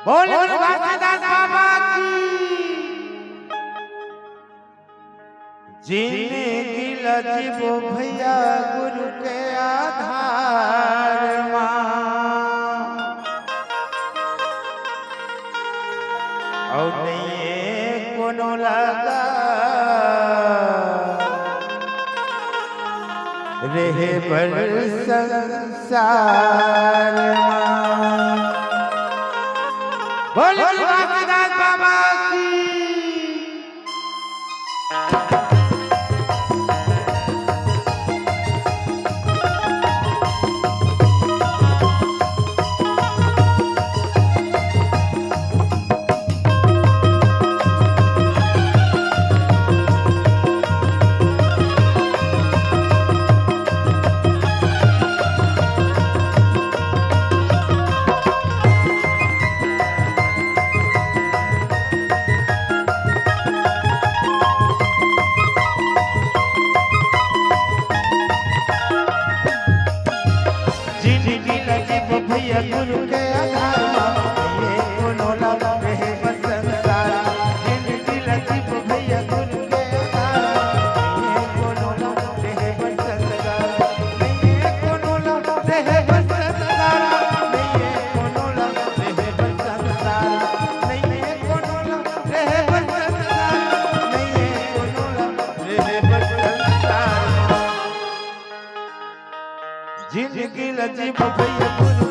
बोल घासीदास बाबा की। जिंदगी लजीबो भैया गुरु के आधार और नहीं कोनो लगा रहे पर संसार बोल घासीदास बाबा की। भैया गुरु के आधार ये कोनो लगा रहे बसंतार। जिंदगी लजीब भैया गुरु के आधार ये कोनो लगा रहे बसंतार। ये कोनो लगा रहे बसंतार। ये कोनो लगा रहे बसंतार। ये कोनो लगा रहे बसंतार। ये कोनो लगा रहे बसंतार। जिंदगी लजीब भैया गुरु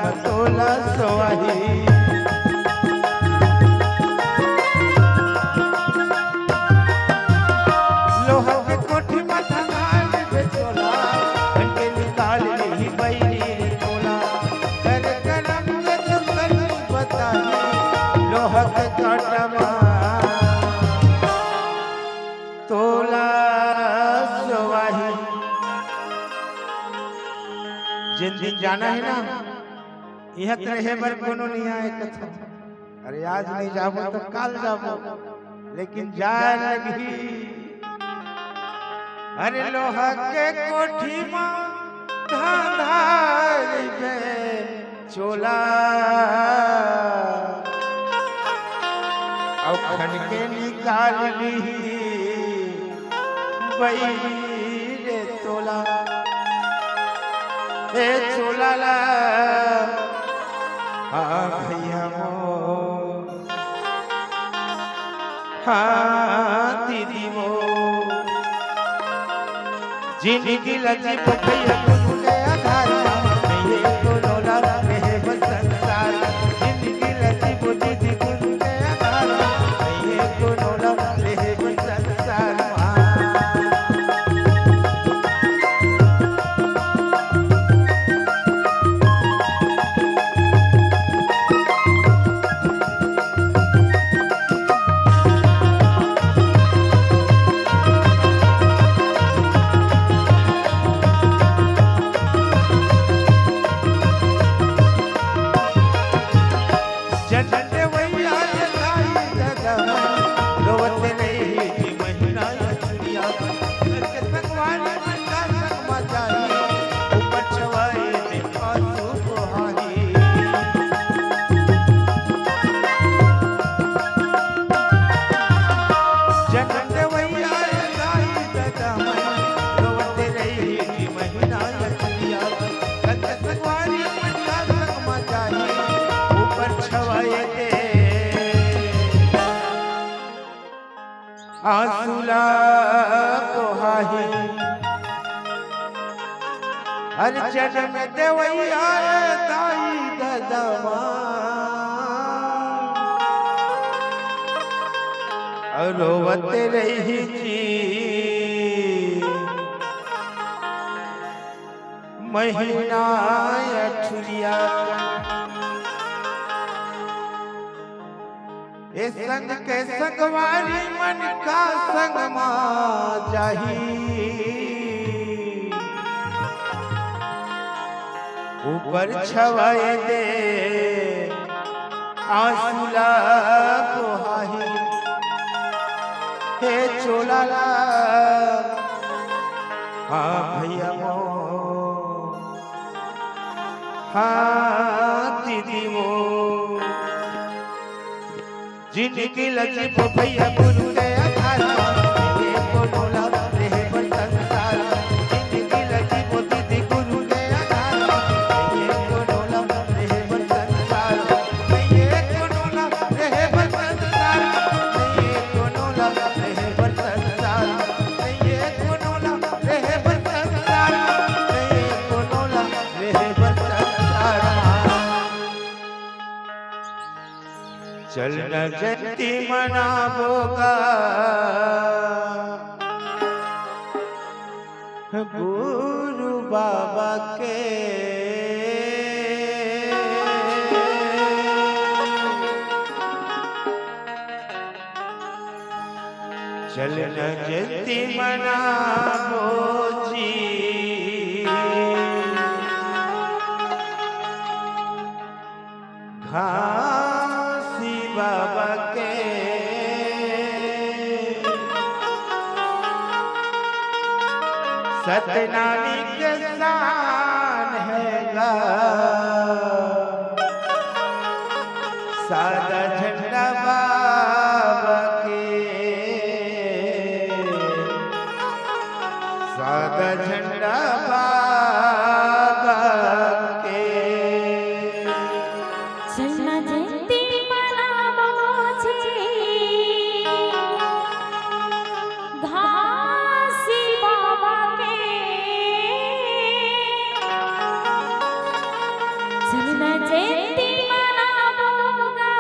मतोला सोही लोहा के कोठी माथा नाल बेचोला घंटे निकाल ली बैरी रे तोला कर करम के जंगल बताई लोहा के काटा तोला सोही। जिन दिन जाना है ना यह रहे बर कोनो नहीं आए कथा। अरे आज नहीं जाबो तो कल जाबो लेकिन जाए लगी। अरे लोहा के कोठी मां धाधारी बे चोला और खन के निकाल ली बैरी रे तोला ए चोला ला। हाँ भैया मो हाँ दीदी मो जिंदगी लजीब भैया गुरु के आधार ये कोनो लगा रहे बसंतार। जिंदगी लजीब दीदी गुरु के आधार ये कोनो लगा रहे बसंतार। आंसुला को हाही अरे जन्म देवैया दाई ददमा रोवत रही जी महीना अठुरिया ए संग के संगवारी मन का संग मा जाही ऊपर छवाए दे आंसुला पोहाही हे चोलाला हाँ भैया मो हाँ दीदी वो जिनकी लजीब भैया गुरु के आधार ये बोला रहे पर संसार जिनकी लजीब दीदी गुरु के आधार ये बोला रहे पर संसार ये बोला रहे पर संसार ये बोला रहे पर संसार ये बोला रहे पर संसार ये बोला रहे पर संसार चलना जयंती मनावोगा गुरु बाबा के चलना जयंती मनावो जी घासी बाबा के सतनामी के शान है गा सादा झंडा बाबा के सादा झंडा बाबा के चलना जयंती मनावो जी घासी बाबा के चलना जयंती मनावोगा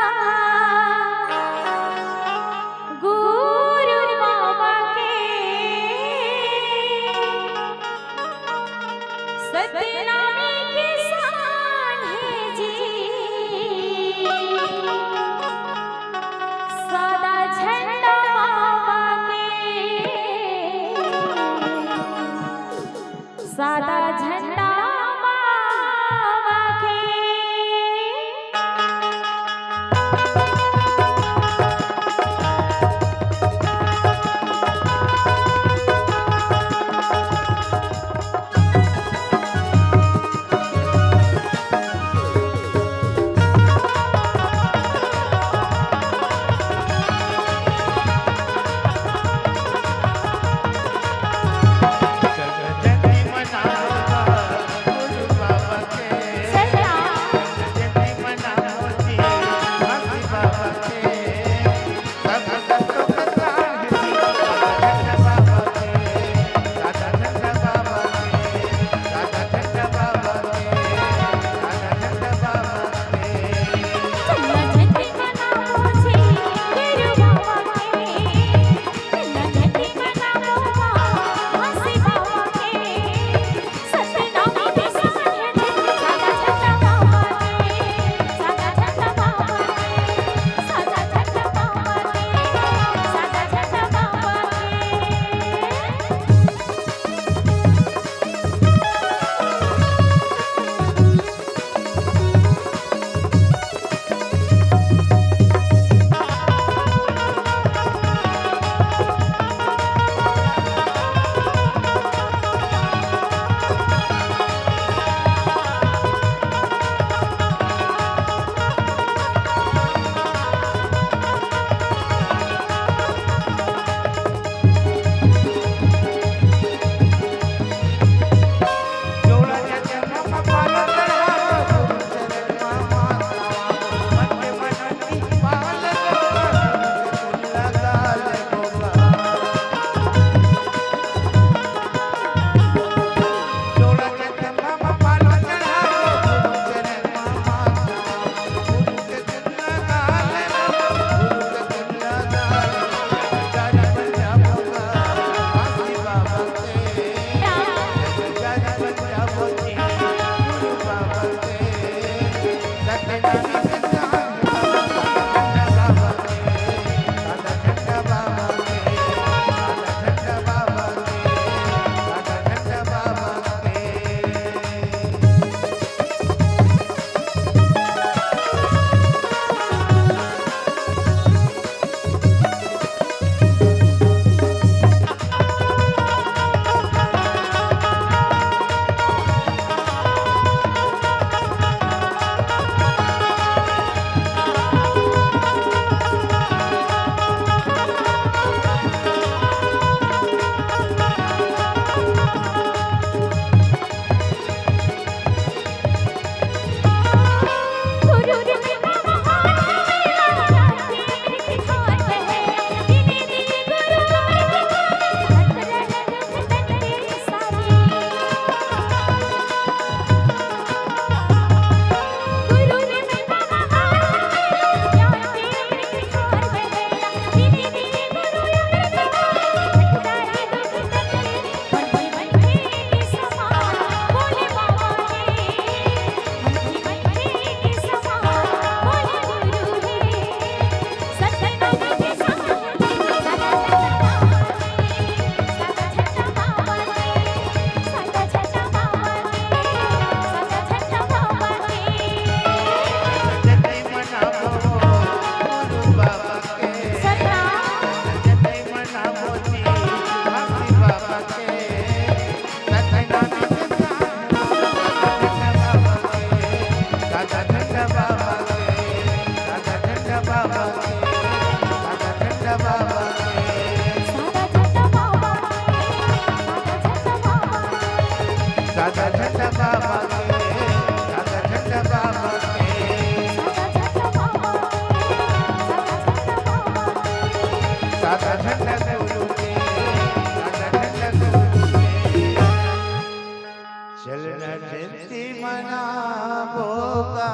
चलना जयंती मनावोगा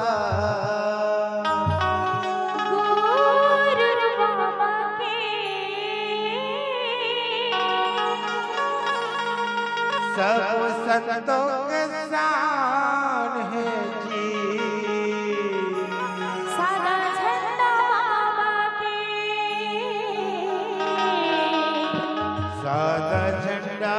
गुरु बाबा के सब संतों के शान है जी सादा झंडा बाबा के सादा झंडा